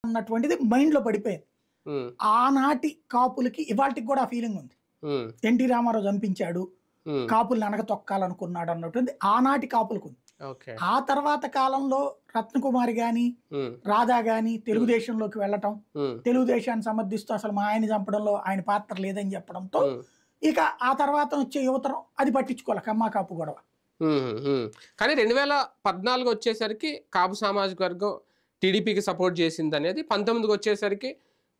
అన్నటువంటిది మైండ్లో పడిపోయింది. ఉమ్, ఆనాటి కాపులకి ఇవాళకి కూడా ఆ ఫీలింగ్ ఉంది. ఉమ్, ఎన్టీ రామారావు చంపించాడు, ఉమ్, కాపుల్ని అనగతొక్కాలనుకున్నాడు అన్నటువంటి ఆనాటి కాపులకు ఉంది. ఓకే. ఆ తర్వాత కాలంలో రత్నకుమారి గాని ఉమ్, రాధా గాని తెలుగుదేశంలోకి వెళ్ళటం, ఉమ్, తెలుగుదేశాన్ని సమర్థిస్తూ అసలు మా ఆయన చంపడంలో ఆయన పాత్ర లేదని చెప్పడంతో ఉమ్, ఇక ఆ తర్వాత వచ్చే యువతరం అది పట్టించుకోవాలి కమ్మా కాపు గొడవ. ఉమ్, ఉమ్. కానీ 2014 వచ్చేసరికి కాపు సామాజిక వర్గం టీడీపీకి సపోర్ట్ చేసింది అనేది, 19కి వచ్చేసరికి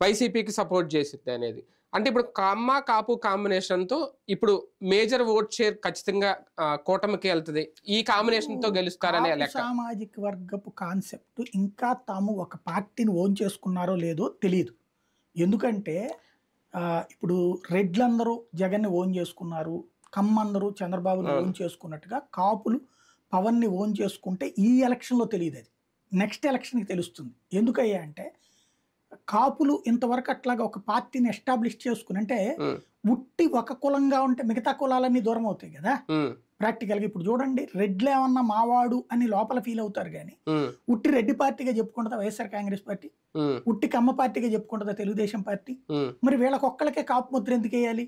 వైసీపీకి సపోర్ట్ చేసింది అనేది. అంటే ఇప్పుడు కమ్మ కాపు కాంబినేషన్తో ఇప్పుడు మేజర్ ఓట్ షేర్ ఖచ్చితంగా కూటమికి వెళ్తుంది, ఈ కాంబినేషన్తో గెలుస్తారనే కాపు లెక్క. సామాజిక వర్గపు కాన్సెప్ట్ ఇంకా తాము ఒక పార్టీని ఓన్ చేసుకున్నారో లేదో తెలియదు. ఎందుకంటే ఇప్పుడు రెడ్లందరూ జగన్ని ఓన్ చేసుకున్నారు, కమ్మందరూ చంద్రబాబుని ఓన్ చేసుకున్నట్టుగా కాపులు పవన్ని ఓన్ చేసుకుంటే ఈ ఎలక్షన్లో తెలియదు, అది నెక్స్ట్ ఎలక్షన్కి తెలుస్తుంది. ఎందుకయ్యా అంటే కాపులు ఇంతవరకు అట్లాగా ఒక పార్టీని ఎస్టాబ్లిష్ చేసుకుని, అంటే ఉట్టి ఒక కులంగా ఉంటే మిగతా కులాలన్నీ దూరం అవుతాయి కదా ప్రాక్టికల్గా. ఇప్పుడు చూడండి, రెడ్లు ఏమన్నా మావాడు అని లోపల ఫీల్ అవుతారు కానీ ఉట్టి రెడ్డి పార్టీగా చెప్పుకుంటుందా వైఎస్ఆర్ కాంగ్రెస్ పార్టీ, ఉట్టి కమ్మ పార్టీగా చెప్పుకుంటుందా తెలుగుదేశం పార్టీ? మరి వీళ్ళకొక్కళ్ళకే కాపు ముద్ర ఎందుకు వేయాలి?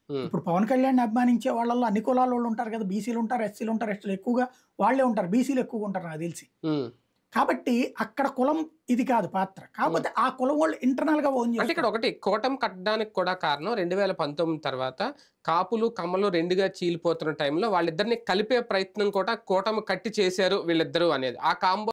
ఇప్పుడు పవన్ కళ్యాణ్ అభిమానించే వాళ్ళలో అన్ని కులాల వాళ్ళు ఉంటారు కదా, బీసీలు ఉంటారు, ఎస్సీలు ఉంటారు, ఎస్టీలు ఎక్కువగా వాళ్ళే ఉంటారు, బీసీలు ఎక్కువగా ఉంటారు నాకు తెలిసి. కాబట్టి అక్కడ కులం ఇది కాదు పాత్ర, కాకపోతే ఆ కులం వాళ్ళు ఇంటర్నల్ గా ఓన్ చేస్తారు. అంటే ఇక్కడ ఒకటి కూటమి కట్టడానికి కూడా కారణం 2019 తర్వాత కాపులు కమ్మలు రెండుగా చీలిపోతున్న టైంలో వాళ్ళిద్దరిని కలిపే ప్రయత్నం కూడా కూటమి కట్టి చేశారు వీళ్ళిద్దరూ అనేది, ఆ కాంబో